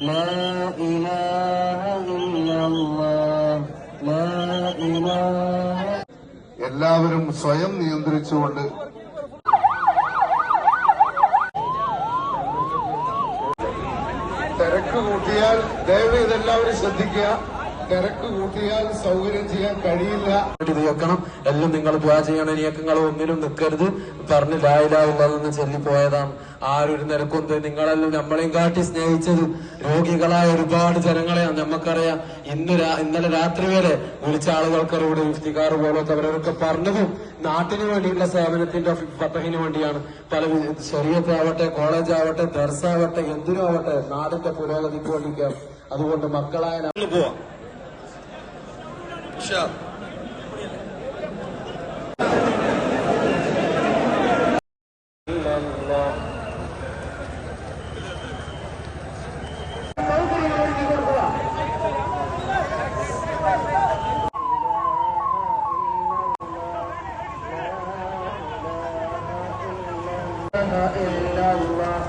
لا إله إلا الله لا إله. എല്ലാവരും സ്വയം നിയന്ത്രിച്ചുകൊണ്ട് തിരക്ക് കൂട്ടിയാൽ ദയവ് ഇതെല്ലാവരും ശ്രദ്ധിക്കുക. തിരക്ക് കൂട്ടിയാൽ സൗകര്യം ചെയ്യാൻ കഴിയില്ല. ഇത് വെക്കണം. എല്ലാം നിങ്ങൾ ദ്വാ ചെയ്യണം. നിങ്ങൾ ഒന്നിനും നിൽക്കരുത്. പറഞ്ഞ് ലാ ഇലാഹ ഇല്ലല്ലാഹ് ചൊല്ലിപ്പോയതാണ്. ആരൊരു നിരക്കൊന്ന് നിങ്ങളെല്ലാം നമ്മളെയും കാട്ടി സ്നേഹിച്ചത് രോഗികളായ ഒരുപാട് ജനങ്ങളെയാണ്. നമുക്കറിയാം. ഇന്നലെ രാത്രി വരെ വിളിച്ച ആളുകൾക്കറിവിടെ ഇഫ്തിഖാർ പോലത്തെ അവരൊക്കെ പറഞ്ഞതും നാട്ടിന് വേണ്ടിയുള്ള സേവനത്തിന്റെ ഫതഹിന് വേണ്ടിയാണ്. പല ശരീഅത്ത് ആവട്ടെ, കോളേജ് ആവട്ടെ, ദർസാവട്ടെ, എന്തിനും ആവട്ടെ, നാടിന്റെ പുരോഗതിക്ക് വേണ്ടിയാണ്. അതുകൊണ്ട് മക്കളായ പോവാം. إلا الله